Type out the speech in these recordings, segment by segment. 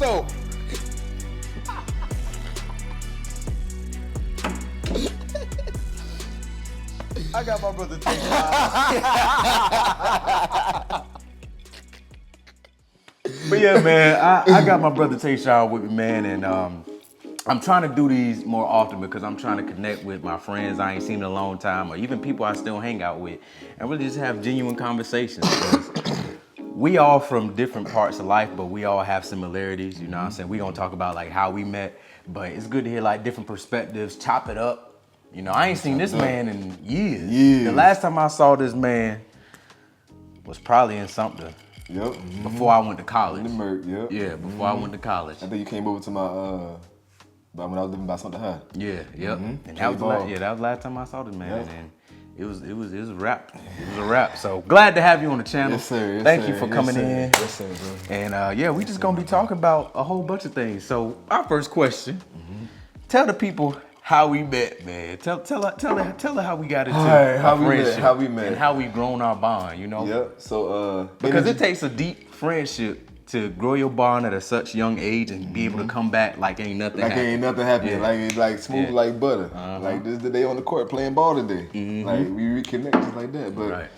So, I got my brother Tasean. But yeah, man, I got my brother Tasean with me, man, and I'm trying to do these more often because I'm trying to connect with my friends I ain't seen in a long time, or even people I still hang out with, and really just have genuine conversations. Because we all from different parts of life, but we all have similarities. You know what I'm saying? We gonna talk about like how we met, but it's good to hear like different perspectives, chop it up. You know, I ain't seen this man in years. The last time I saw this man was probably in Sumter. Yep. Before I went to college. In the Merc, yep. Yeah, before I went to college. I think you came over to my, when I was living by Sumter High. Yeah, yep. And that was, that was the last time I saw this man. Yep. And it was a wrap. It was a wrap. So glad to have you on the channel. Yes, sir. Yes, Thank sir. you for coming in. Yes, sir, bro. And yeah, we just gonna be talking about a whole bunch of things. So our first question, tell the people how we met, man. Tell her how we got into friendship. How we met. And how we grown our bond, you know? Yep. So because it takes a deep friendship to grow your bond at a such young age and be able to come back like ain't nothing happened. Ain't nothing happened. Yeah. Like smooth like butter. Like this is the day on the court playing ball today. Like we reconnect just like that. But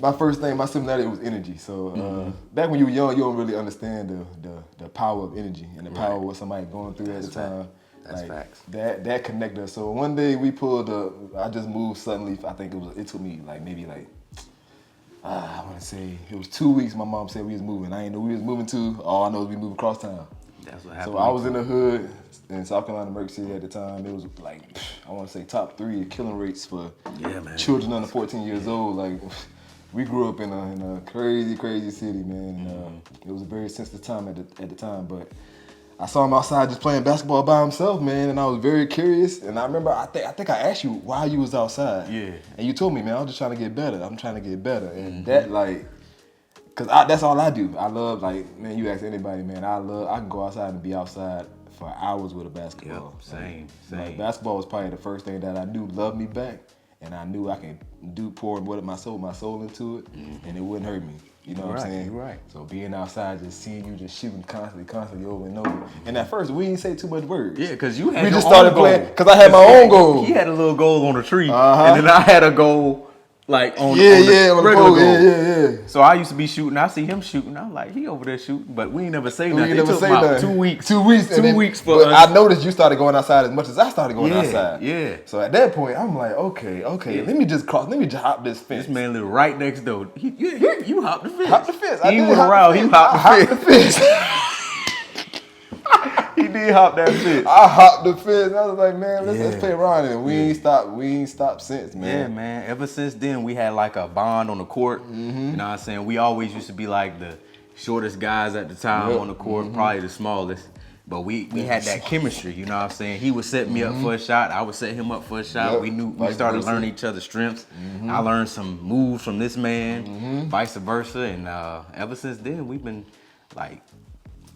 my first thing, my similarity was energy. So back when you were young, you don't really understand the power of energy and the power of what somebody going through at the time. That's like, facts. That connected us. So one day we pulled up. I just moved suddenly. I think it took me like maybe like I want to say it was 2 weeks. My mom said we was moving. I ain't know we was moving to. All I know is we moved across town. That's what happened. So I was in the hood in South Carolina, Merc City at the time. It was like I want to say top 3 killing rates for children under 14 years old. Like we grew up in a crazy city, man. And, it was a very sensitive time at the time, but. I saw him outside just playing basketball by himself, man, and I was very curious. And I remember, I think I asked you why you was outside. Yeah. And you told me, man, I was just trying to get better. I'm trying to get better. And that, like, because that's all I do. I love, like, man, you ask anybody, man, I can go outside and be outside for hours with a basketball. Yep, same. Like, basketball was probably the first thing that I knew loved me back. And I knew I can pour my soul into it, and it wouldn't hurt me. You know what I'm saying? You're right. So being outside, just seeing you just shooting constantly over and over. And at first, we didn't say too much words. Yeah, because you had we your just started own goal. playing, because I had my own goal. He had a little goal on the tree, and then I had a goal like on the regular goal. Yeah. So I used to be shooting. I see him shooting. I'm like, he over there shooting, but we ain't never say nothing. It took about 2 weeks. 2 weeks. 2 weeks for us. I noticed you started going outside as much as I started going outside. Yeah. So at that point, I'm like, okay. Let me just hop this fence. This man lived right next door. You hopped the fence. Hop the fence. He went around. He hopped the fence. He did hop that fence. I hopped the fence. I was like, man, let's play around. And we ain't stopped since, man. Yeah, man. Ever since then, we had like a bond on the court. You know what I'm saying? We always used to be like the shortest guys at the time on the court, probably the smallest. But we had that chemistry, you know what I'm saying? He would set me up for a shot. I would set him up for a shot. We started learning each other's strengths. I learned some moves from this man, vice versa. And ever since then, we've been like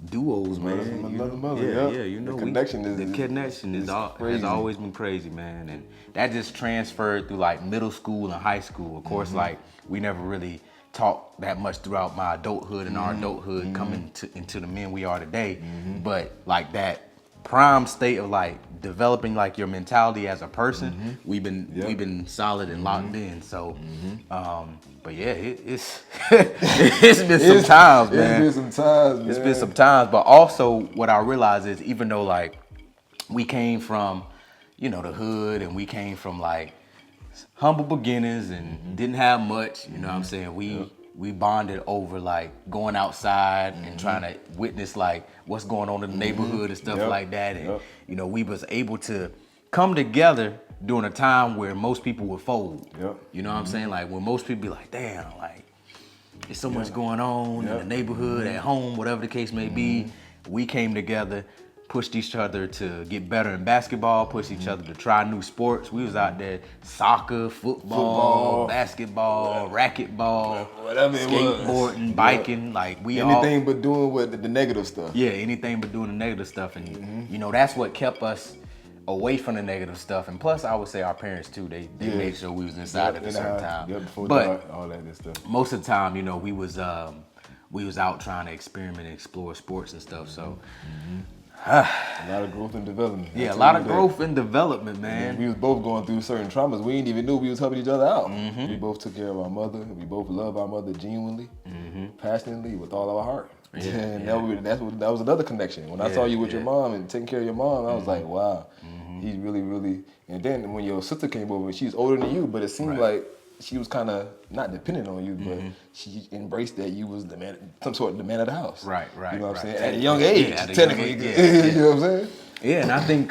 duos, man. You know, the connection has always been crazy, man. And that just transferred through like middle school and high school. Of course, like we never really talked that much throughout my adulthood and our adulthood coming into the men we are today. But like that prime state of like developing like your mentality as a person, we've been solid and locked in. So but yeah, it's been some times, man. It's been some times, but also what I realize is even though like we came from, you know, the hood and we came from like humble beginnings and didn't have much, you know what I'm saying? We bonded over like going outside and trying to witness like what's going on in the neighborhood and stuff like that. And you know, we was able to come together during a time where most people would fold. You know what I'm saying? Like when most people be like, damn, like there's so much going on in the neighborhood, at home, whatever the case may be. We came together, pushed each other to get better in basketball, pushed each other to try new sports. We was out there soccer, football, basketball, racquetball, whatever it was, skateboarding, biking, like anything but doing the negative stuff. Yeah, anything but doing the negative stuff. And you know, that's what kept us away from the negative stuff. And plus I would say our parents too, they made sure we was inside at a certain time. Before but dark, all that good stuff. Most of the time, you know, we was we was out trying to experiment and explore sports and stuff. So a lot of growth and development. yeah, a lot of growth and development, man. We was both going through certain traumas. We didn't even know we was helping each other out. We both took care of our mother. We both love our mother genuinely, passionately, with all our heart. And that was another connection. When I saw you with your mom and taking care of your mom, I was like, wow, he's really, really. And then when your sister came over, she's older than you, but it seemed like she was kind of not dependent on you, but she embraced that you was the man, some sort of the man of the house. Right. You know what I'm saying? At a young age, technically. You know what I'm saying? Yeah, and I think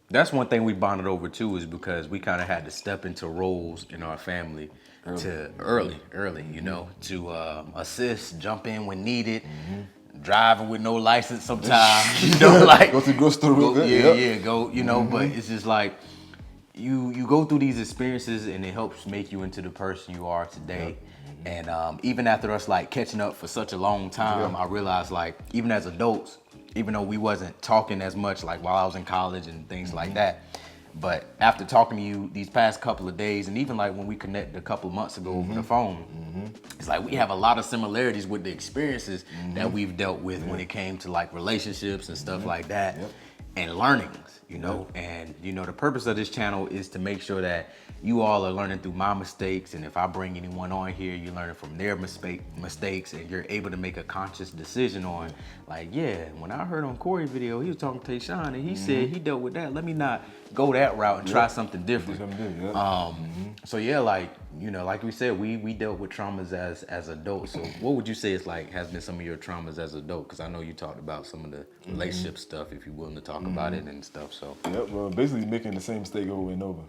that's one thing we bonded over too, is because we kind of had to step into roles in our family early, you know, to assist, jump in when needed. Driving with no license sometimes, you know, like go to the grocery store real good. Go, you know, but it's just like you go through these experiences and it helps make you into the person you are today. And even after us like catching up for such a long time, I realized like even as adults, even though we wasn't talking as much like while I was in college and things like that, but after talking to you these past couple of days, and even like when we connected a couple of months ago over the phone, it's like we have a lot of similarities with the experiences that we've dealt with when it came to like relationships and stuff like that, and learnings, you know. And you know, the purpose of this channel is to make sure that you all are learning through my mistakes, and if I bring anyone on here, you're learning from their mistakes, and you're able to make a conscious decision on, like, yeah, when I heard on Corey's video, he was talking to Tasean, and he said he dealt with that. Let me not go that route and try something different. So yeah, like, you know, like we said, we dealt with traumas as adults. So what would you say is like has been some of your traumas as adult? Because I know you talked about some of the relationship stuff, if you're willing to talk about it and stuff. So well, basically making the same mistake over and over.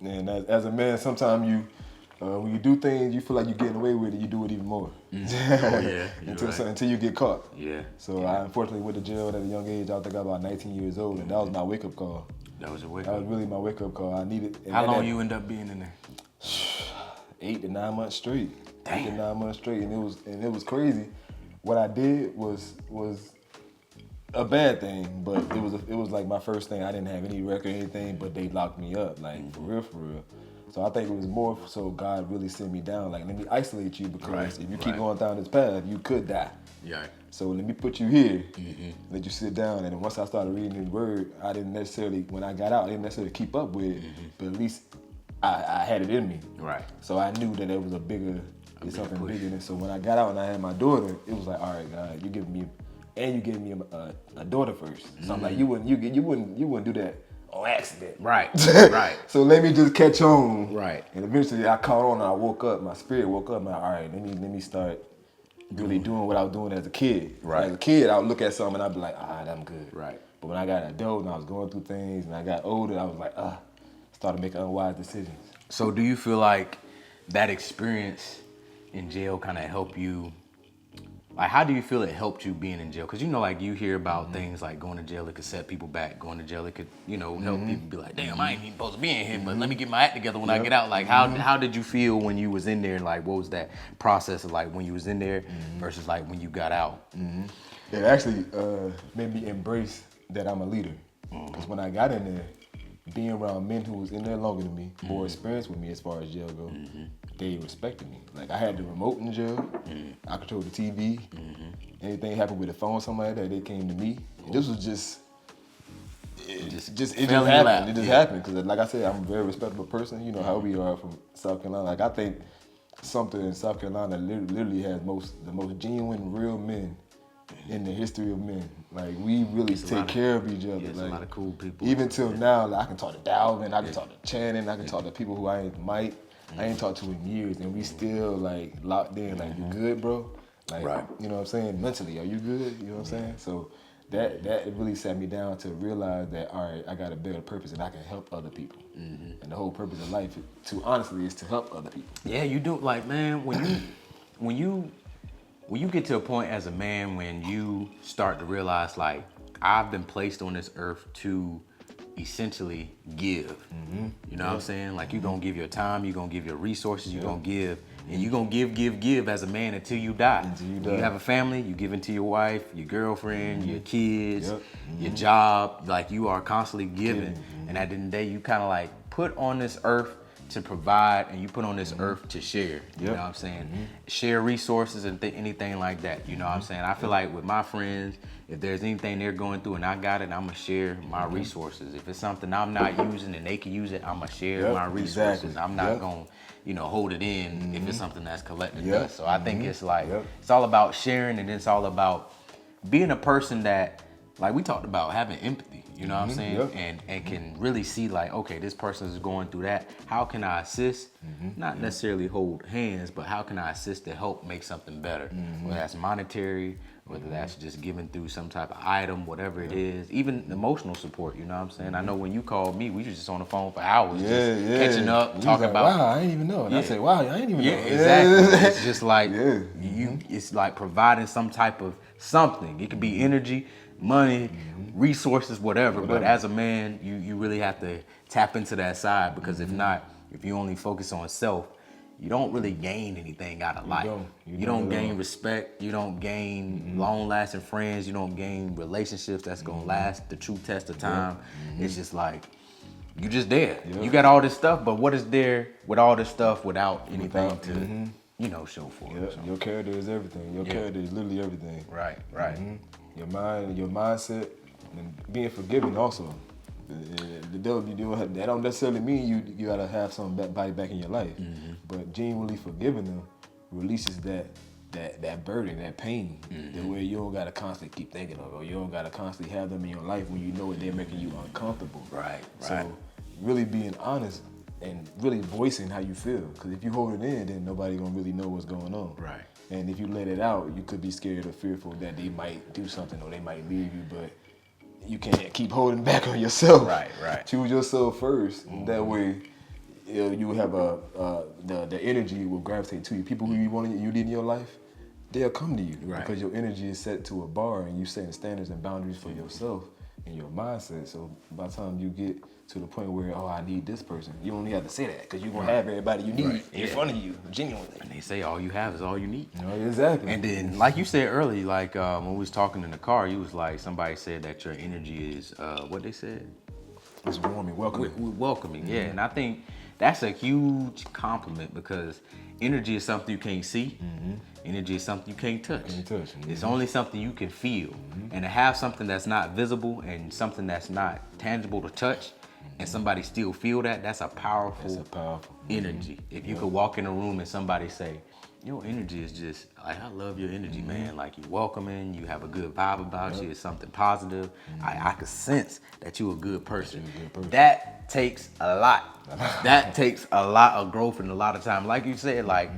And as a man, sometimes you, when you do things, you feel like you're getting away with it, you do it even more. Until you get caught. So I unfortunately went to jail at a young age. I think I was about 19 years old, and that was my wake-up call. That was really my wake-up call. I needed. How long you end up being in there? 8 to 9 months straight. Damn. 8 to 9 months straight, and it was crazy. What I did was a bad thing, but it was like my first thing. I didn't have any record or anything, but they locked me up, like for real. So I think it was more so God really sent me down, like, let me isolate you, because if you keep going down this path, you could die. So let me put you here, let you sit down. And once I started reading His Word, I didn't necessarily, when I got out, I didn't necessarily keep up with it, but at least I had it in me. So I knew that there was something bigger than it. So when I got out and I had my daughter, it was like, all right, God, you gave me a daughter first. So I'm like, you wouldn't do that on accident. So let me just catch on. And eventually I caught on and I woke up, my spirit woke up, and I'm like, all right, let me start really doing what I was doing as a kid. As a kid, I would look at something and I'd be like, all right, I'm good. But when I got an adult and I was going through things and I got older, I was like, started making unwise decisions. So do you feel like that experience in jail kind of helped you? Like, how do you feel it helped you being in jail? Because, you know, like, you hear about things like going to jail, it could set people back. Going to jail, it could, you know, help people be like, damn, I ain't even supposed to be in here, but let me get my act together when I get out. Like, how did you feel when you was in there? Like, what was that process of, like, when you was in there versus, like, when you got out? It actually made me embrace that I'm a leader. Because when I got in there, being around men who was in there longer than me, more experienced with me as far as jail go, they respected me. Like, I had the remote in jail, I controlled the TV, anything happened with the phone, something like that, they came to me. This was it just happened. It just happened. Because like I said, I'm a very respectable person. You know how we are from South Carolina. Like, I think something in South Carolina literally has the most genuine, real men in the history of men. Like, we really take care of each other. There's like, a lot of cool people. Even till now, like, I can talk to Dalvin, I can talk to Channing, I can talk to people who I ain't talked to in years, and we still like locked in. Like, you good, bro? Like, you know what I'm saying? Mentally, are you good? You know what I'm saying? So that really sat me down to realize that, all right, I got a bigger purpose and I can help other people. And the whole purpose of life, honestly, is to help other people. Yeah, you do. Like, man, when you get to a point as a man when you start to realize, like, I've been placed on this earth to essentially give. You know what I'm saying? Like, you're gonna give your time, you're gonna give your resources, you're gonna give, and you're gonna give as a man until you die. You have a family, you give into your wife, your girlfriend, your kids, your job. Like, you are constantly giving. And at the end of the day, you kind of like put on this earth to provide and you put on this earth to share. You know what I'm saying? Share resources and anything like that. You know what I'm saying? I feel like with my friends, if there's anything they're going through and I got it, I'm gonna share my resources. If it's something I'm not using and they can use it, I'm gonna share my resources. I'm not gonna, hold it in if it's something that's collecting dust. So I think it's like, it's all about sharing, and it's all about being a person that, like we talked about, having empathy. You know what I'm saying? And can really see like, okay, this person is going through that. How can I assist? Not necessarily hold hands, but how can I assist to help make something better? Whether that's monetary, whether that's just giving through some type of item, whatever it is, even emotional support. You know what I'm saying? I know when you called me, we was just on the phone for hours, just catching up, talking about. Wow, I didn't even know. And I said, wow, I didn't even know. Exactly. It's just like it's like providing some type of something. It could be energy, money, resources, whatever. But as a man, you really have to tap into that side, because if not, if you only focus on self, you don't really gain anything out of life. You don't gain respect. You don't gain long-lasting friends. You don't gain relationships that's gonna last the true test of time. It's just like, you just there. You got all this stuff, but what is there with all this stuff without anything to show for it? So. Your character is everything. Your character is literally everything. Right. Your mind, your mindset, and being forgiving also. The devil be doing that don't necessarily mean you gotta have somebody back in your life, but genuinely forgiving them releases that burden, that pain, the way you don't gotta constantly keep thinking of, or you don't gotta constantly have them in your life when you know they're making you uncomfortable. Right. So really being honest and really voicing how you feel, because if you hold it in, then nobody gonna really know what's going on. Right. And if you let it out, you could be scared or fearful that they might do something or they might leave you, but you can't keep holding back on yourself. Right. Choose yourself first. That way, you have the energy will gravitate to you. People who you need in your life, they'll come to you because your energy is set to a bar, and you setting standards and boundaries for yourself and your mindset. So by the time you get to the point where, I need this person, you don't have to say that, because you're gonna have everybody you need in front of you, genuinely. And they say all you have is all you need. Exactly. And then, like you said earlier, like when we was talking in the car, you was like, somebody said that your energy is what they said? It's warming, welcoming. Welcoming, yeah. And I think that's a huge compliment, because energy is something you can't see. Energy is something you can't touch. It's only something you can feel. And to have something that's not visible and something that's not tangible to touch, and somebody still feel that's a powerful energy. If you could walk in a room and somebody say, your energy is just, like, I love your energy, man. Like, you're welcoming, you have a good vibe about you, it's something positive. I could sense that you're a good person. That takes a lot. That takes a lot of growth and a lot of time. Like you said, like,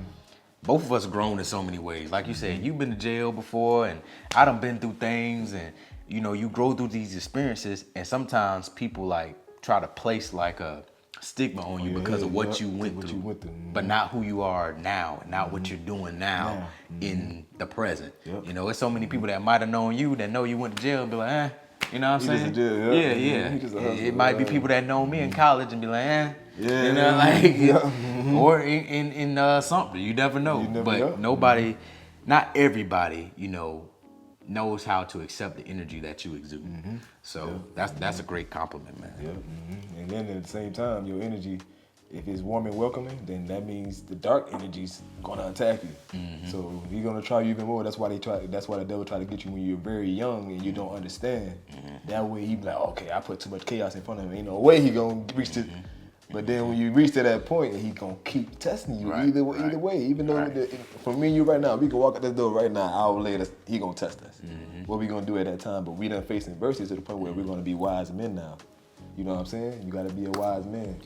both of us grown in so many ways. Like you said, you've been to jail before, and I done been through things, and you grow through these experiences, and sometimes people like try to place like a stigma on you because of what you went through, but not who you are now, and not what you're doing now in the present. There's so many people that might have known you that know you went to jail and be like, you know what I'm saying? It might be people that know me in college and be like, or in something. You never know. Nobody, not everybody, knows how to accept the energy that you exude. So that's a great compliment, man. And then at the same time, your energy, if it's warm and welcoming, then that means the dark energy's gonna attack you. So he's gonna try you even more. That's why the devil try to get you when you're very young and you don't understand. That way he be like, okay, I put too much chaos in front of him. Ain't no way he gonna reach it. But then when you reach to that point, he gonna keep testing you either way. Even though for me and you right now, we can walk out this door right now, an hour later, he gonna test us. What we gonna do at that time? But we done faced adversity to the point where we're gonna be wise men now. You know what I'm saying? You gotta be a wise man.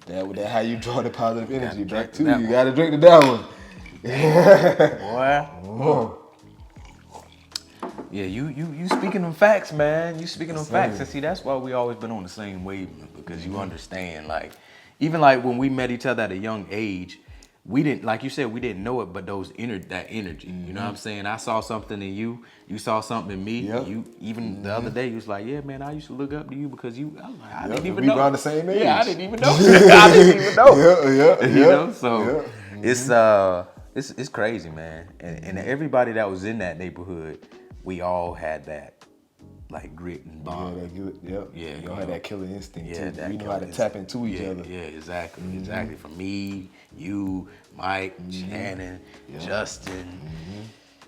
That how you draw the positive energy back to you. You gotta drink the down one. Boy. Yeah, you speaking them facts, man. You speaking them facts. And see, that's why we always been on the same wavelength, because you understand, like, even like when we met each other at a young age, we didn't, like you said, we didn't know it, but that energy, you know what I'm saying? I saw something in you, you saw something in me. You even the other day, you was like, yeah, man, I used to look up to you because I didn't even know. We around the same age. Yeah, I didn't even know. I didn't even know. So it's crazy, man. And everybody that was in that neighborhood, we all had that like grit and bond. Yeah, that good. Yep. Yeah, you have that killer instinct yeah, too. We know how to tap into each other. Yeah, exactly, exactly. For me, you, Mike, Shannon, Justin,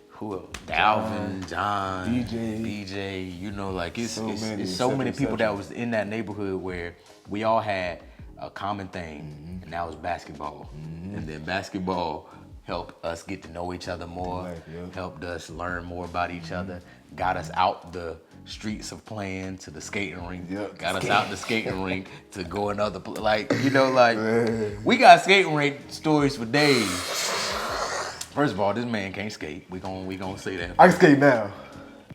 who else? Dalvin, John, DJ. You know, like it's so many people that was in that neighborhood where we all had a common thing, and that was basketball. And then basketball helped us get to know each other more, helped us learn more about each other, got us out the streets of playing to the skating rink, got us out the skating rink to go another like, you know, like we got skating rink stories for days. First of all, this man can't skate. We gonna say that. I can skate now.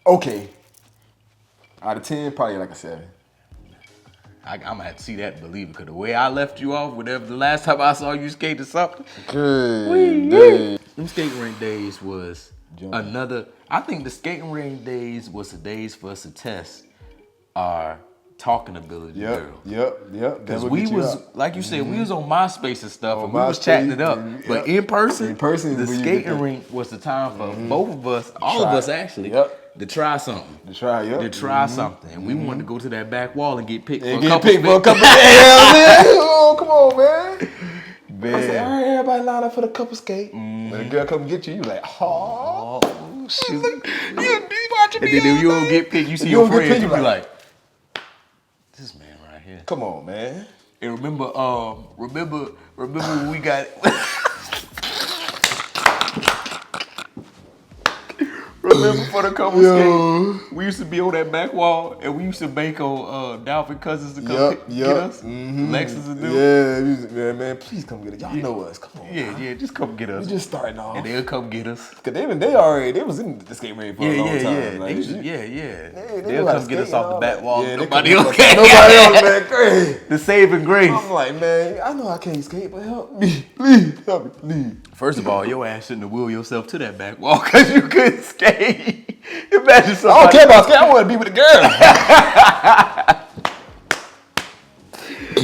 Okay. Out of 10, probably like a 7. I'm gonna have to see that and believe it, because the way I left you off, whatever the last time I saw you skate or something. Good. Them skating rink days was another. I think the skating rink days was the days for us to test our talking ability. Yep. Because we was, like you said, we was on MySpace and stuff, and we was chatting it up. But in person, the skating rink was the time for both of us, all of us actually, to try something. To try something. And we wanted to go to that back wall and get picked for a couple days. Oh, come on, man. I said, all right, everybody line up for the couple skate. When the girl come get you, you like, oh, shoot. You watching me. And then if you don't get picked, you see your friends, you be like, this man right here. Come on, man. And remember when we got remember for the couple skate, we used to be on that back wall and we used to bank on Dalvin Cousins to come get us. Lexus and them. Yeah, man, please come get us. Y'all know us. Come on. Yeah, just come get us. We just starting off. And they'll come get us. Cause they was in the skate rink for a long time. Like, They'll come get us off the back wall. Yeah, nobody else, man. Great. The saving grace. I'm like, man, I know I can't skate, but help me. Please, help me, please. First of all, your ass shouldn't have wheeled yourself to that back wall because you couldn't skate. Imagine somebody. I don't care about skate. I want to be with the girl.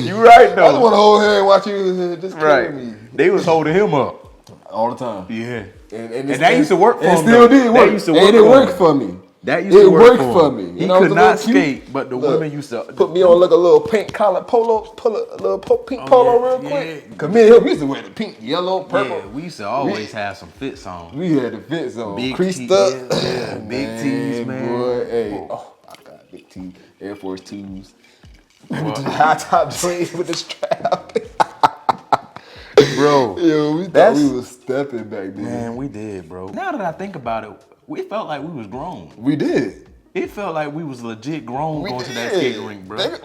You right though. I just want to hold her and watch you just carry me. They was holding him up all the time. Yeah, and that used to work for him. It still did work. And it worked for me. That used to work for me. He could not skate, but the women used to put me on like a little pink collar polo, pull a little pink polo real quick. Cause me and him, we used to wear the pink, yellow, purple. Yeah, we used to always have some fits on. We had the fits on, big creased up. Yeah, big tees, man. Boy, hey, I got big tees, Air Force 2s, high top joints with the strap. Bro, yo, we thought we was stepping back then. Man, we did, bro. Now that I think about it, we felt like we was grown. We did. It felt like we was legit grown going to that skating rink, bro.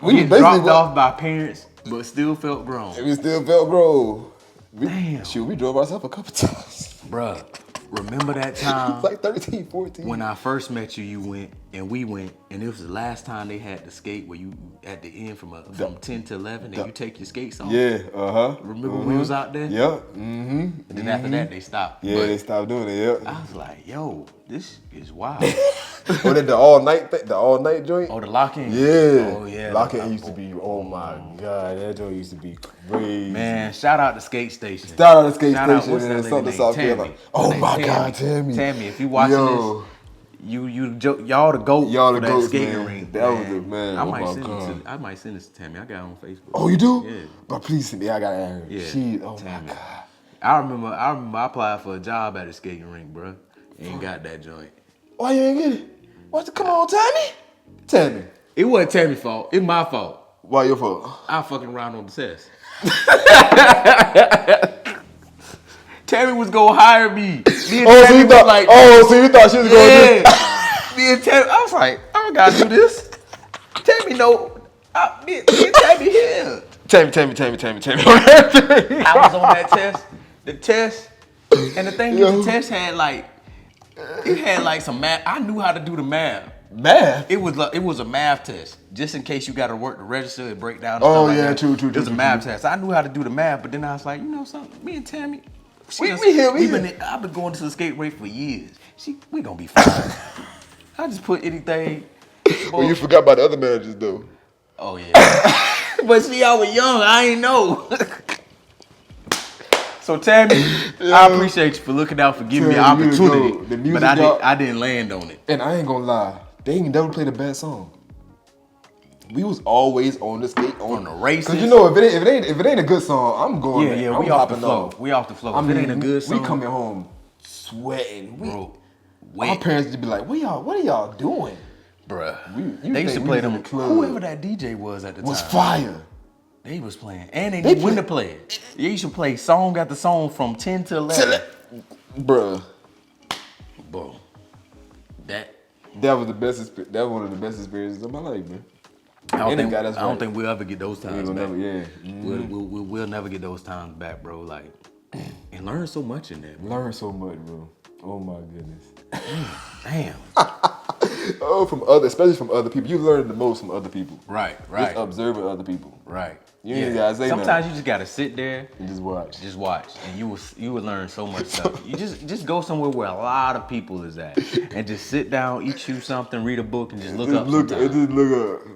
We get dropped off by parents, but still felt grown. We still felt grown. Damn. Shoot, we drove ourselves a couple times. Bruh, remember that time? Like 13, 14. When I first met you, you went, and we went, and it was the last time they had the skate where you, at the end from 10 to 11, and you take your skates off. Yeah, Remember when we was out there? Yep. And then after that, they stopped. Yeah, they stopped doing it, yep. I was like, yo, this is wild. Or the all-night joint? Oh, the lock-in? Yeah. Oh, yeah. Lock-in used to be, oh my God, that joint used to be crazy. Man, shout out to Skate Station. Shout out to Skate Station what's in that Southern South Carolina. Oh my God, Tammy. Tammy, if you watching this, y'all the GOAT y'all for the that goats, skating man. rink. That was the man. I might send this to Tammy. I got it on Facebook. Oh, you do? Yeah. But please send me. I got her. Yeah. Oh Tammy. my God. I remember I applied for a job at a skating rink, bro. Ain't got that joint. Why you ain't get it? Come on, Tammy. Tammy. It wasn't Tammy's fault. It's my fault. Why your fault? I fucking around on the test. Tammy was gonna hire me. So you thought she was going to? Me and Tammy, I was like, I don't gotta do this. Tammy, no. Me and Tammy here. Tammy. I was on that test. The test, and the thing is, the test had like some math. I knew how to do the math. Math? It was a math test, just in case you got to work the register and break down. Oh like yeah, that. true. It was a math test. I knew how to do the math, but then I was like, you know something? Me and Tammy, I've been going to the skate rink for years. We gonna be fine. I just put anything. Well, you forgot about the other managers though. Oh yeah. But see, I was young. I ain't know. So Tammy, I appreciate you for looking out for giving me an opportunity, but I didn't land on it. And I ain't gonna lie, They ain't never played a bad song. We was always on the skate on the races. Cause you know if it ain't a good song, I'm going. Yeah, I'm we off the hopping flow. off. We off the flow. If it ain't a good song, we coming home sweating. Bro, our parents just be like, what are y'all doing? Bruh. They used to play them. Whoever that DJ was at the time was fire. They was playing, and they knew when to play it. They used to play song after song from 10 to 11. Bruh. Bro, that was the best. That was one of the best experiences of my life, man. I don't think we'll ever get those times back. Never, We'll never get those times back, bro. Like, and learn so much in there. Bro. Learn so much, bro. Oh my goodness. Damn. Especially from other people. You learn the most from other people. Right. Just observing other people. Right. You ain't gotta say sometimes nothing. you just gotta sit there and just watch, and you will learn so much stuff. You just go somewhere where a lot of people is at, and just sit down, eat you something, read a book, and just look up.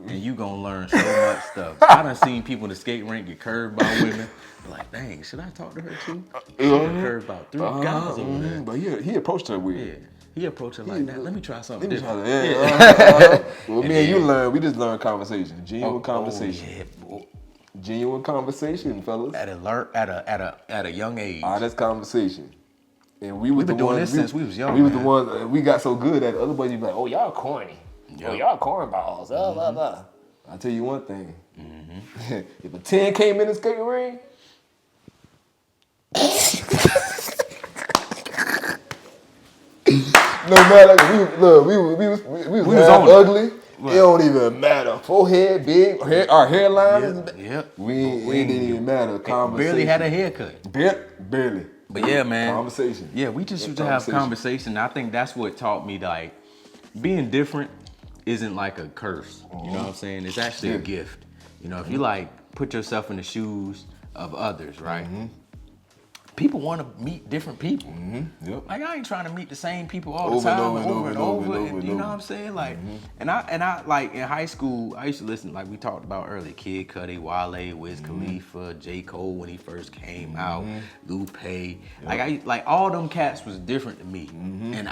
And you gonna learn so much stuff. I done seen people in the skate rink get curved by women. Like, dang, should I talk to her too? She got curved about 3 guys over there. But he approached her weird. Yeah. He approached her like that. Let me try something different. Well, me and you we just learned conversation. Genuine conversation. Yeah, genuine conversation, fellas. At a young age. That's conversation. And we've been doing this since we was young. We was the ones we got so good at it. Other boys be like, oh, y'all corny. Yep. Oh, y'all cornballs. Blah, blah. I'll tell you one thing. Mm-hmm. If a 10 came in the skating ring, no matter, we was ugly. Right. It don't even matter. Forehead big, our hairline. Yep. It didn't even matter. Conversation. Barely had a haircut. Barely. But yeah, man. Conversation. Yeah, we just used to have conversation. I think that's what taught me, like, being different isn't like a curse. You know what I'm saying? It's actually a gift. You know, if you like put yourself in the shoes of others, right? Mm-hmm. People want to meet different people. Mm-hmm. Yep. Like, I ain't trying to meet the same people all the time, over and over. You know what I'm saying? Like, and I like in high school, I used to listen, like we talked about earlier, Kid Cudi, Wale, Wiz Khalifa, J. Cole when he first came out, Lupe. Yep. Like all them cats was different to me, and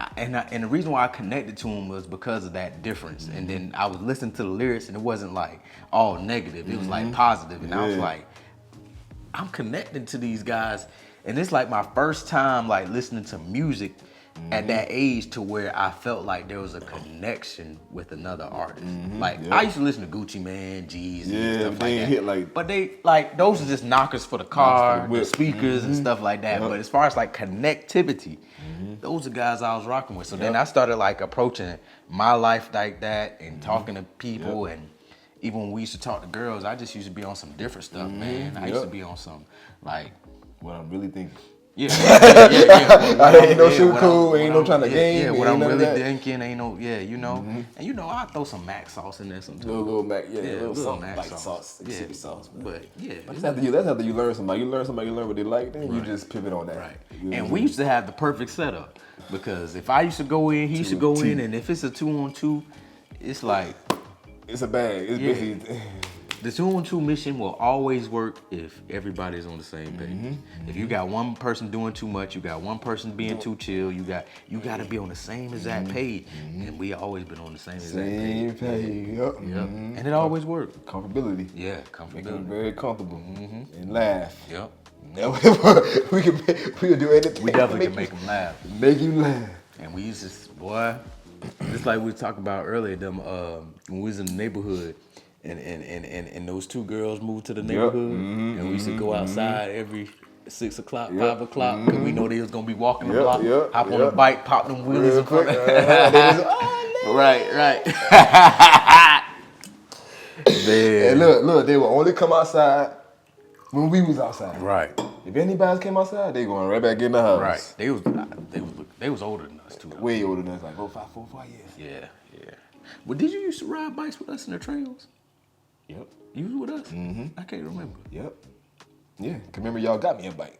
the reason why I connected to them was because of that difference. And then I was listening to the lyrics, and it wasn't like all negative. It was like positive, and I was like, I'm connecting to these guys. And it's like my first time like listening to music at that age to where I felt like there was a connection with another artist. I used to listen to Gucci Mane, Jeezy, and stuff like that. But they like those are just knockers for the car, the speakers and stuff like that. But as far as like connectivity, those are guys I was rocking with. So then I started like approaching my life like that and talking to people and even when we used to talk to girls, I just used to be on some different stuff, man. I used to be on some like what I'm really thinking. Yeah. Ain't no shit cool, ain't no trying to game. Yeah, what I'm really thinking, ain't no, you know. And you know, I throw some Mac sauce in there sometimes. Little Mac, little Mac sauce. City sauce, man. But yeah. That's after you learn somebody. You learn what they like, then you just pivot on that. Right. And we used to have the perfect setup because if I used to go in, he used to go in, and if it's a 2-on-2, it's like. It's a bag. It's basically. The 2-on-2 mission will always work if everybody's on the same page. If you got one person doing too much, you got one person being too chill, you got to be on the same exact page. And we always been on the same exact page. Yep. And it always worked. Comfortability. Yeah, comfortability. Make them very comfortable and laugh. Yep. we can do anything. We definitely can make them laugh. Make you laugh. And we used to, boy, just like we talked about earlier, them when we was in the neighborhood. And those 2 girls moved to the neighborhood, and we used to go outside every 6 o'clock, 5 o'clock, because we know they was gonna be walking the block, hop on the bike, pop them wheelies in front of Right. And look, they would only come outside when we was outside. Right. If anybody else came outside, they going right back in the house. Right. They was older than us too. Way older than us, like 4 5 years. Yeah. Well, did you used to ride bikes with us in the trails? Yep. You was with us? I can't remember. Yep. Yeah. Remember y'all got me a bike.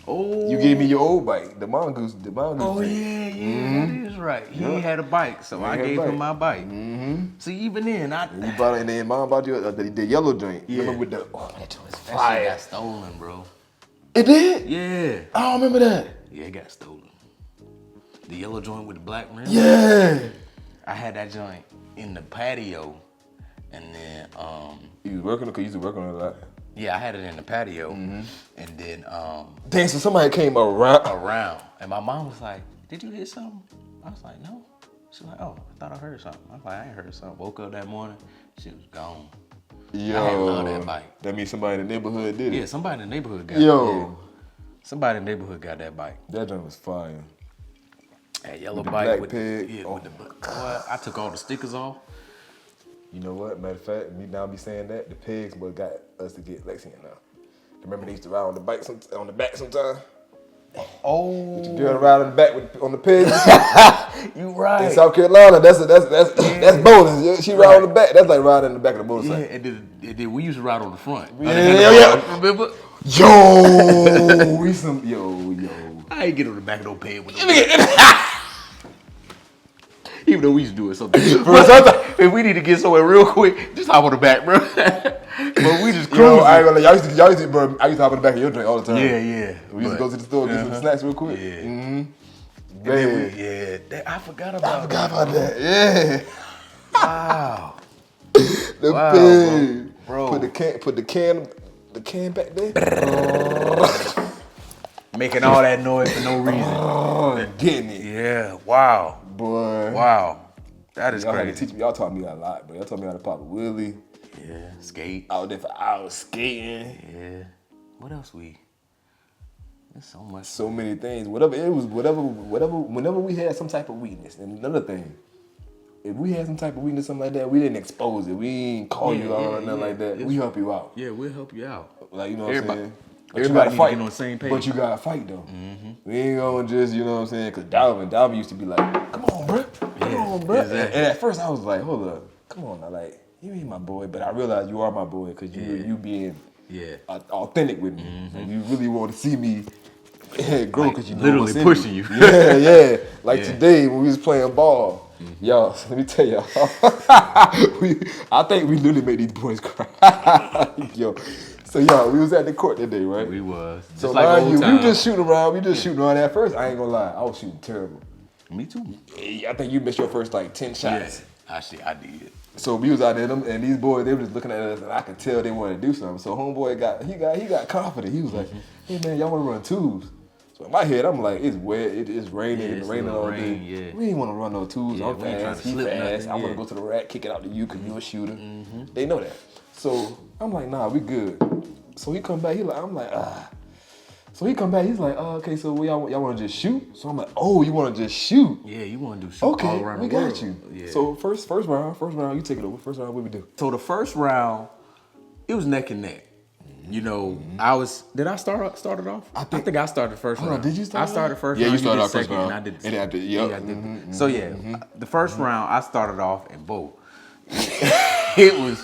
Oh. You gave me your old bike, the mongoose. Oh yeah, that is right. He had a bike, so I gave him my bike. See, even then, you bought it, and then mom bought you the yellow joint. Yeah. Remember with the that joint was fire. That shit got stolen, bro. It did? Yeah. I don't remember that. Yeah, it got stolen. The yellow joint with the black rim. Yeah. I had that joint in the patio, and then You was working because you used to work on it a lot. yeah, I had it in the patio, and then Dang, so somebody came around. and my mom was like, "Did you hear something?" I was like, "No." She was like, "Oh, I thought I heard something." I was like, "I ain't heard something." Woke up that morning, she was gone. Yo, I love that bike. That means somebody in the neighborhood did it. Yeah, somebody in the neighborhood got it. Yo, Yeah. Somebody in the neighborhood got that bike. that joint was fire. That yellow With the bike black with pig. yeah, Oh with the my boy, I took all the stickers off. You know what? Matter of fact, me now be saying that the pigs what got us to get Lexington now. Remember they used to ride on the bike on the back sometimes. Oh, You girl ride on the back on the pigs. you right. In South Carolina, that's bonus. Yeah, she ride on the back. That's like riding in the back of the motorcycle. Yeah, and then we used to ride on the front. Yeah. Remember? Yo, we some yo. I ain't get on the back of no peg with no. Even though we used to do it sometimes. But if we need to get somewhere real quick, just hop on the back, bro. But we just cruise. I ain't gonna lie, y'all used to, bro. I used to hop on the back of your drink all the time. Yeah. We used to go to the store get some snacks real quick. Yeah. Mm-hmm. I forgot about that. Yeah. Wow. The pig. bro. Put the can back there. Making all that noise for no reason. Getting it. Yeah. Wow. Boy. Wow. That is Y'all had to crazy. teach me. Y'all taught me a lot, bro. Y'all taught me how to pop a wheelie. Yeah. Skate. Out there for hours skating. Yeah. What else we? There's so much. So many things. Whenever we had some type of weakness. And another thing, if we had some type of weakness, something like that, we didn't expose it. We ain't call you out or nothing like that. We help you out. Yeah, we'll help you out. Like, you know what I'm saying? Everybody need to get on the same page. But you gotta fight though. We ain't gonna just, you know what I'm saying? Cause Dalvin used to be like, come on, bro. Come on, bro. Exactly. And at first I was like, hold up, come on now, like, you ain't my boy. But I realized you are my boy because you being authentic with me. Like, you really want to see me grow because you know literally what's in pushing me. you. Yeah. Like today when we was playing ball, y'all, let me tell y'all, I think we literally made these boys cry. Yo. So y'all, we was at the court that day, right? We was. Just So like old we times. just shooting around. We just shooting around. At first, I ain't gonna lie, I was shooting terrible. Me too. I think you missed your first like 10 shots. Yeah. Actually, I did. So we was out there, and these boys, they were just looking at us, and I could tell they wanted to do something. So homeboy got confident. He was like, "Hey man, y'all want to run twos?" So in my head, I'm like, "It's wet. It's raining. Yeah, It's raining all day. yeah. We ain't want to run no twos. Yeah, I'm we ain't trying fast. to He slip fast. nothing, I want to yeah. go to the rack, kick it out to you because you a shooter. They know that. So I'm like, nah, we good. So he come back. So he come back. He's like, okay. So y'all want to just shoot? So I'm like, oh, you want to just shoot? Yeah, you want to do shoot all Okay, around we the world. got you. Yeah. So first round, you take it over. First round, what we do? So the first round, it was neck and neck. You know, Did I start it off? I think I started first round. Did you start I started first Yeah, round. you started off first second, round. and I did the And I second. did, yep. Yeah, I did. So the first round I started off in both. It was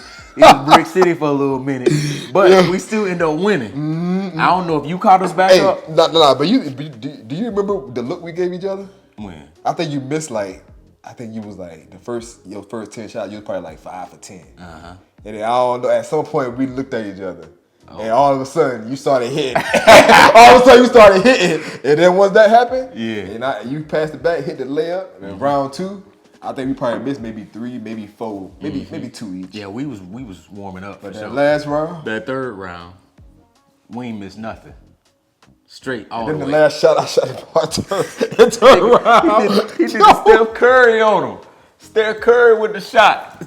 Brick City for a little minute, but we still ended up winning. I don't know if you caught us back up. Nah, but do you remember the look we gave each other? When? I think you missed I think you was like your first 10 shots, you was probably like 5 for 10. And then I don't know, at some point we looked at each other. And all of a sudden you started hitting. All of a sudden you started hitting. And then once that happened, and you passed it back, hit the layup, and then round 2, I think we probably missed maybe 3, maybe 4, maybe 2 each. Yeah, we was warming up. But for that sure. last round, That third round, we ain't missed nothing. Straight all then the the way. last shot I shot it turned around. He did the Steph Curry on him. Steph Curry with the shot.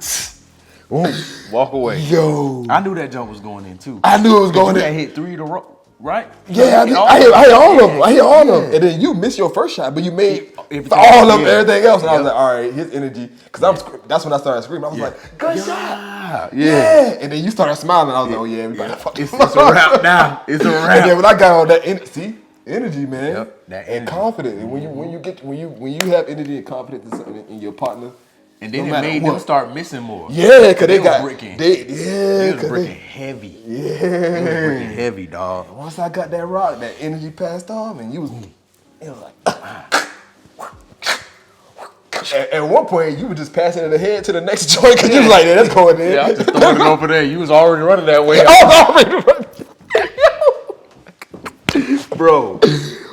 Walk away. Yo. I knew that jump was going in too. I knew it was going You in. had hit 3 to row, right? Yeah, I hit all of them. I hit all of them. And then you missed your first shot, but you made Everything. all of Yeah. everything else. And I was like, all right, his energy. Because that's when I started screaming. I was like, good shot. Yeah. And then you started smiling. I was like, oh yeah, we got to It's a wrap now. It's a wrap. And then when I got on that energy, man, Yep, that and energy. confidence. And when you have energy and confidence in your partner, And then no it matter made what. them start missing more. Yeah, because they was got bricking. They It was was bricking heavy. Yeah. It was bricking heavy, dog. Once I got that rock, that energy passed off, and it was like. At one point, you were just passing it ahead to the next joint because you was like, yeah, that's going in. Yeah, I was just throwing it over there. You was already running that way. I was already running. Bro,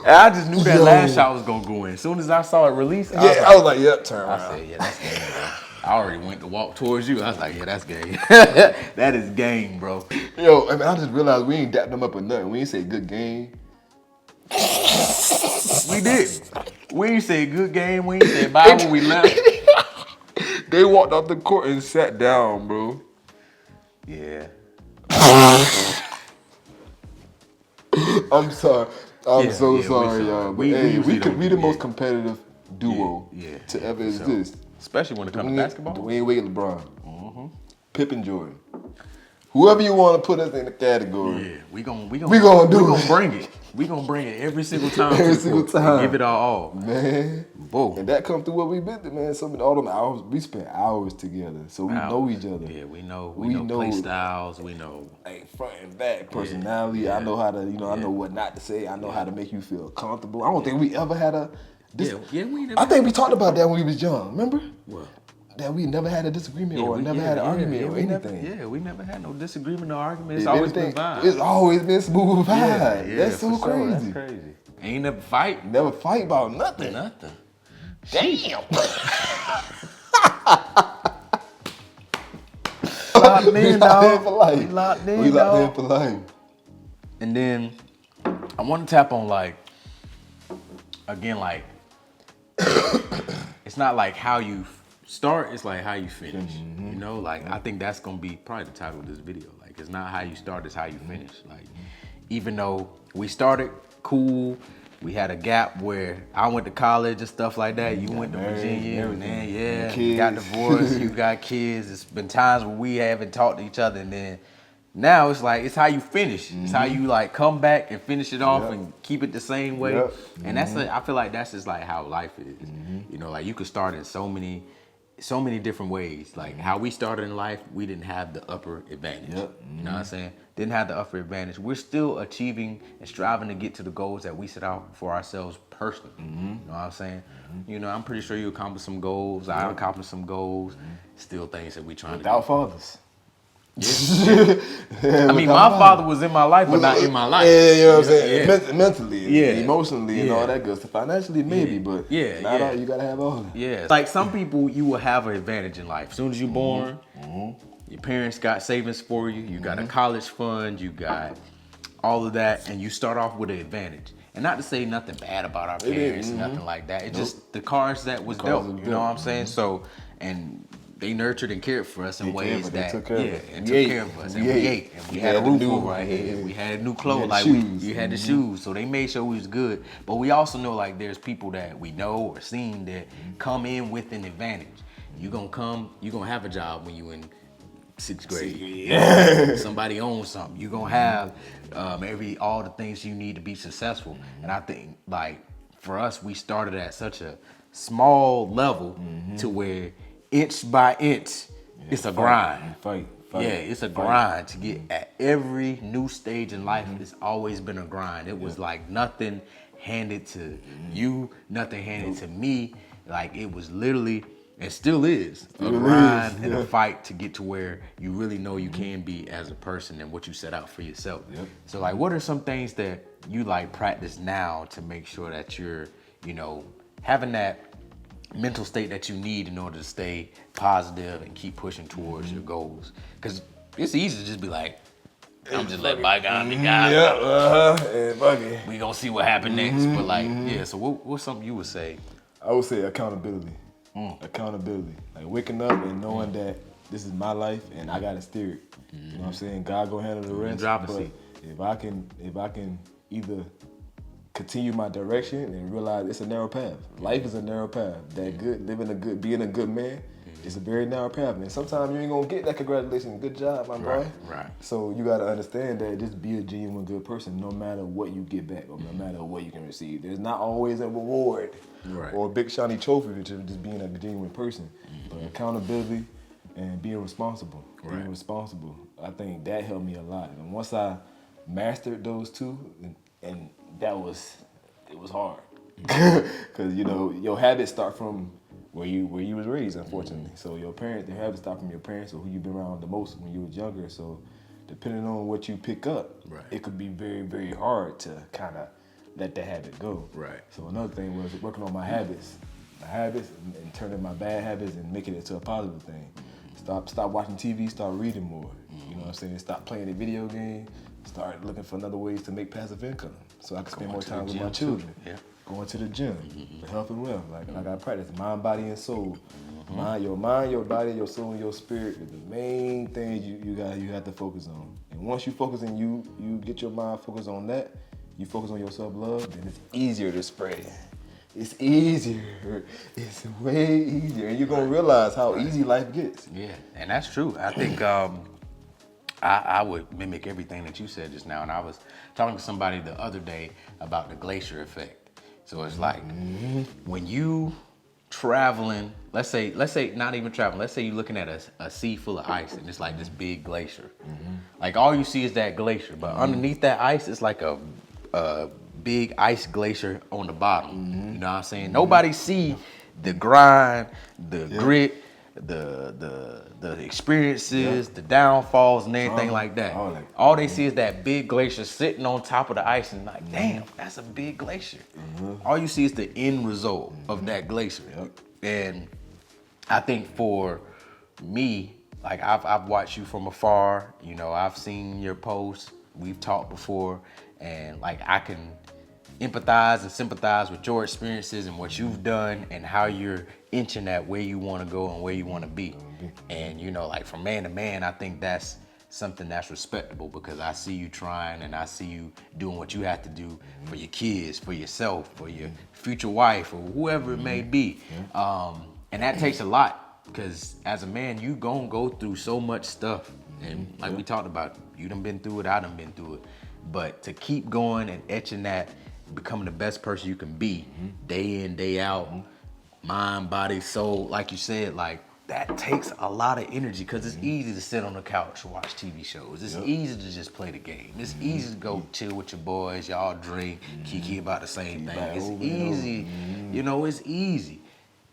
And I just knew that last shot was gonna go in. As soon as I saw it release, I was like, yep, turn around. I said, yeah, that's game, bro. I already went to walk towards you. I was like, yeah, that's game. That is game, bro. Yo, I mean, I just realized we ain't dapped them up or nothing. We ain't say good game. We did. We ain't say good game. We ain't say bye when we left. They walked off the court and sat down, bro. Yeah. I'm sorry. I'm so yeah, sorry, y'all. But hey, we could be the most competitive duo to ever exist. Especially when it comes to basketball. Dwayne Wade, LeBron. Pippen, Jordan. Whoever you want to put us in the category. Yeah, we gonna bring it. We gonna bring it every single time. Every single time. Give it all. Man. Whoa. And that come through what we've been through, man. Some of all them hours, we spent hours together. So we know each other. Yeah, we know play styles. We know like front and back personality. Yeah. I know how to, I know what not to say. I know how to make you feel comfortable. I don't think we ever had a I think we talked about that when we was young, remember? What? That we never had a disagreement or never had an argument or anything. We never had no disagreement or argument. It's always been vibe. It's always been smooth vibe. Yeah, that's so crazy. Sure. That's crazy. Ain't never fight. Never fight about nothing. Nothing. Damn. Locked in, dog. For life. We locked in, We locked in for life. And then I want to tap on again, it's not like how you start, it's like how you finish. You know, I think that's gonna be probably the title of this video. Like, it's not how you start, it's how you finish. Like, even though we started cool, we had a gap where I went to college and stuff like that. You went to Virginia, and then you got divorced, you got kids. It's been times where we haven't talked to each other, and then now it's like it's how you finish. It's how you come back and finish it off and keep it the same way. And I feel like that's just like how life is. You know, like you could start in so many different ways. Like how we started in life, we didn't have the upper advantage. You know what I'm saying? Didn't have the upper advantage. We're still achieving and striving to get to the goals that we set out for ourselves personally. You know what I'm saying? You know, I'm pretty sure you accomplished some goals. I accomplished some goals. Still things that we trying to do. Without fathers. I mean, my father was in my life, but not in my life. Yeah, you know what I'm saying? Mentally, emotionally, and all that good stuff. Financially, maybe, but not all, you gotta have all of it. Yeah. Like some people, you will have an advantage in life. As soon as you're born, your parents got savings for you, you got a college fund, you got all of that, and you start off with an advantage. And not to say nothing bad about our parents, nothing like that. It's just the cards that was dealt. You know what I'm saying? So, and they nurtured and cared for us in ways that took care of us. And we ate. And we had a roof over our head. We had new clothes. You had the shoes. So they made sure we was good. But we also know there's people that we know or seen that come in with an advantage. You're gonna have a job when you in 6th grade. Somebody owns something. You're gonna have all the things you need to be successful. And I think for us, we started at such a small level to where inch by inch, it's a grind. Fight. Yeah, it's a grind to get at every new stage in life. It's always been a grind. It was like nothing handed to you, nothing handed to me. Like it was literally, and still is, a grind and a fight to get to where you really know you can be as a person and what you set out for yourself. So what are some things that you practice now to make sure that you're, having that mental state that you need in order to stay positive and keep pushing towards your goals? Because it's easy to just be like, I'm just letting bygone be gone. We gonna see what happens next. But so what's something you would say? I would say accountability. Accountability. Like waking up and knowing that this is my life and I gotta steer it. You know what I'm saying? God gonna handle the rest. But if I can either continue my direction and realize it's a narrow path. Life is a narrow path. Being a good man is a very narrow path. And sometimes you ain't gonna get that congratulations, good job, my boy. Right. So you gotta understand that just be a genuine good person no matter what you get back or no matter what you can receive. There's not always a reward or a big shiny trophy for just being a genuine person. But accountability and being responsible. I think that helped me a lot. And once I mastered those two, and it was hard. Cause your habits start from where you was raised, unfortunately. So your habits start from your parents or who you've been around the most when you was younger. So depending on what you pick up, it could be very, very hard to kind of let that habit go. Right. So another thing was working on my habits, and turning my bad habits and making it into a positive thing. Stop watching TV, start reading more. You know what I'm saying? Stop playing the video game, start looking for other ways to make passive income so I can spend more time with my children. Yeah. Going to the gym for health and wealth. Like I gotta practice mind, body, and soul. Your mind, your body, your soul, and your spirit is the main thing you have to focus on. And once you focus and you get your mind focused on that, you focus on your self-love, then it's easier to spread. It's easier. It's way easier. And you're gonna realize how easy life gets. Yeah, and that's true. I think I would mimic everything that you said just now. And I was talking to somebody the other day about the glacier effect. So it's like when you traveling, let's say not even traveling, let's say you're looking at a sea full of ice and it's like this big glacier. Like all you see is that glacier, but underneath that ice it's like a big ice glacier on the bottom. You know what I'm saying? Nobody see the grind, the grit, the experiences, the downfalls and everything like that. All they see is that big glacier sitting on top of the ice and like, damn, that's a big glacier. All you see is the end result of that glacier. And I think for me, like I've watched you from afar, you know, I've seen your posts, we've talked before, and like I can empathize and sympathize with your experiences and what you've done and how you're inching at where you want to go and where you want to be. And you know, like from man to man, I think that's something that's respectable because I see you trying and I see you doing what you have to do for your kids, for yourself, for your future wife or whoever it may be. And that takes a lot because as a man, you gonna go through so much stuff. And like we talked about, you done been through it, I done been through it. But to keep going and etching that, becoming the best person you can be, day in, day out, mind, body, soul, like you said, like that takes a lot of energy because it's easy to sit on the couch and watch TV shows. It's easy to just play the game. It's easy to go chill with your boys, y'all drink, kiki about the same thing. It's easy, you know, it's easy,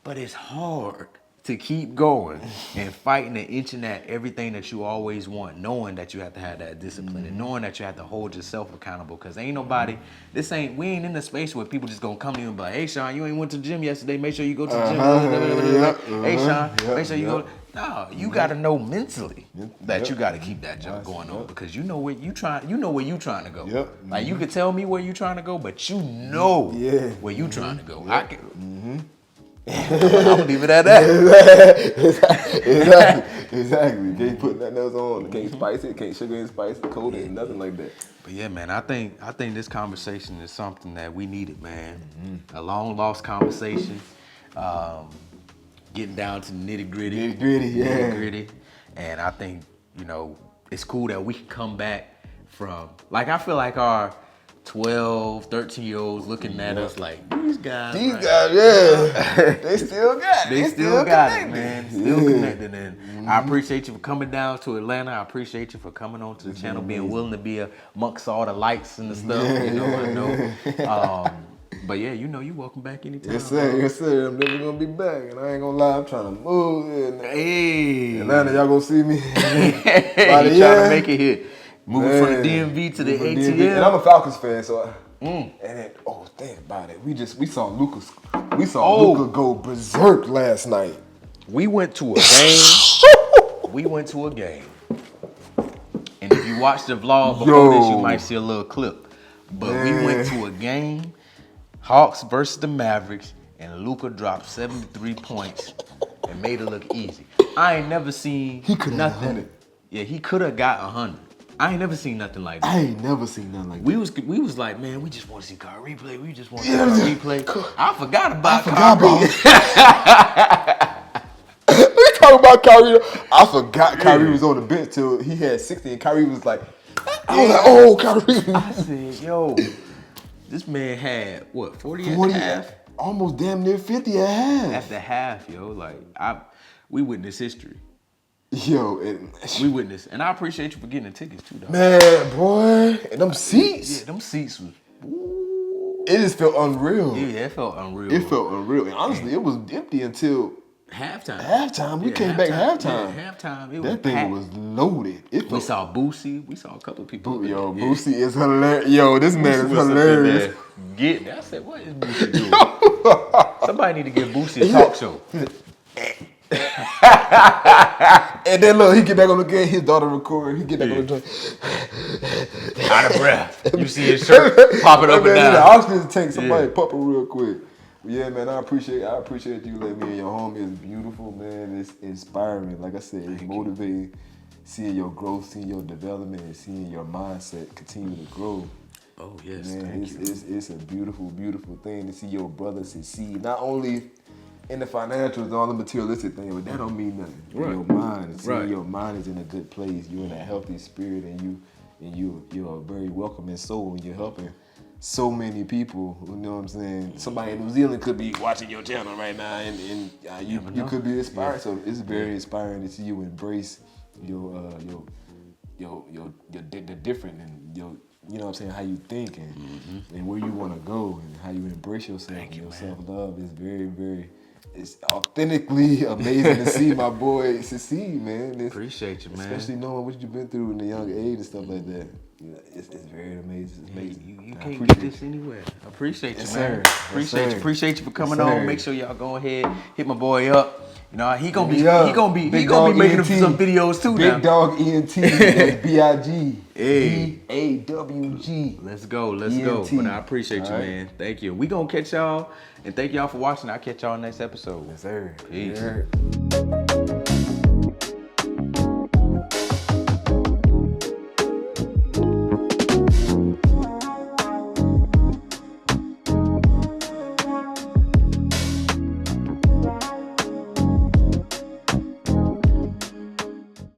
but it's hard to keep going and fighting and inching at everything that you always want, knowing that you have to have that discipline and knowing that you have to hold yourself accountable because ain't nobody, we ain't in the space where people just gonna come to you and be like, hey Sean, you ain't went to the gym yesterday, make sure you go to the gym. Hey Sean, make sure you go. No, you gotta know mentally that you gotta keep that jump going on because you know where you trying to go. Like you could tell me where you trying to go, but you know where you trying to go. I can, I'm gonna leave it at that. Exactly. Can't put nothing else on. Can't spice it. Can't sugar and spice it, coat it, nothing like that. But yeah, man, I think this conversation is something that we needed, man. A long lost conversation. Getting down to the nitty gritty. And I think, you know, it's cool that we can come back from, like, I feel like our 12, 13-year-olds looking at us like, these guys, they still got it. They still got it, man. Still connected. And I appreciate you for coming down to Atlanta. I appreciate you for coming on to the channel, being willing to be amongst all the lights and the stuff. You know, I know. But yeah, you know, you welcome back anytime. Yes, sir. Yes, sir. I'm never gonna be back, and I ain't gonna lie. I'm trying to move. Hey, Atlanta, y'all gonna see me. Hey, you trying to make it here. Moving from the DMV to the ATL. And I'm a Falcons fan, so and then think about it. We saw Luka go berserk last night. We went to a game. And if you watch the vlog before this, you might see a little clip. But we went to a game, Hawks versus the Mavericks, and Luka dropped 73 points and made it look easy. I ain't never seen nothing. Yeah, he could have got 100. I ain't never seen nothing like that. I ain't never seen nothing like that. We was like, man, we just want to see Kyrie play. We just want to see Kyrie play. I forgot about Kyrie. We talking about Kyrie. I forgot Kyrie was on the bench till he had 60, and Kyrie was like, I was like, oh, Kyrie. I said, yo, this man had what, 40 at half? Almost damn near 50 at half. At the half, yo. Like we witnessed history. Yo, we witnessed, and I appreciate you for getting the tickets too, though. Man, boy, and them seats. Yeah, them seats was. It just felt unreal. Yeah, it felt unreal. It felt unreal, and honestly, it was empty until Halftime. We came back halftime. Yeah, halftime. It That thing packed. was loaded. We saw Boosie. We saw a couple of people. Yo, Boosie is hilarious. Yo, this man is hilarious. I said, what is Boosie doing? Somebody need to give Boosie a talk show. And then look, he get back on the game. His daughter record. He get back on the joint. Out of breath. You see his shirt popping up and down. The oxygen take somebody popping real quick. But yeah, man, I appreciate you letting me in your home. It's beautiful, man. It's inspiring. Like I said, it's motivating. Seeing your growth, seeing your development, and seeing your mindset continue to grow. Oh yes, man, it's a beautiful, beautiful thing to see your brother succeed. Not only in the financials, all the materialistic thing, but that don't mean nothing. Right. Your mind, seeing your mind is in a good place. You're in a healthy spirit, and you're a very welcoming soul, and you're helping so many people. You know what I'm saying? Somebody in New Zealand could be watching your channel right now, and you could be inspired. Yeah. So it's very inspiring to see you embrace the different and you know what I'm saying, how you think and where you want to go and how you embrace yourself. And your self-love is very, very, it's authentically amazing to see my boy succeed, man. Appreciate you, man. Especially knowing what you've been through in a young age and stuff like that. You know, it's very amazing. It's amazing. You can't get this anywhere. I appreciate you, man. Appreciate you for coming on. Make sure y'all go ahead, hit my boy up. You know, he gonna be making some videos too. Big Dog ENT, that's B-I-G. B-A-W-G. Let's go. But I appreciate you, man. Thank you. We gonna catch y'all, and thank y'all for watching. I'll catch y'all next episode. Yes, sir. Peace.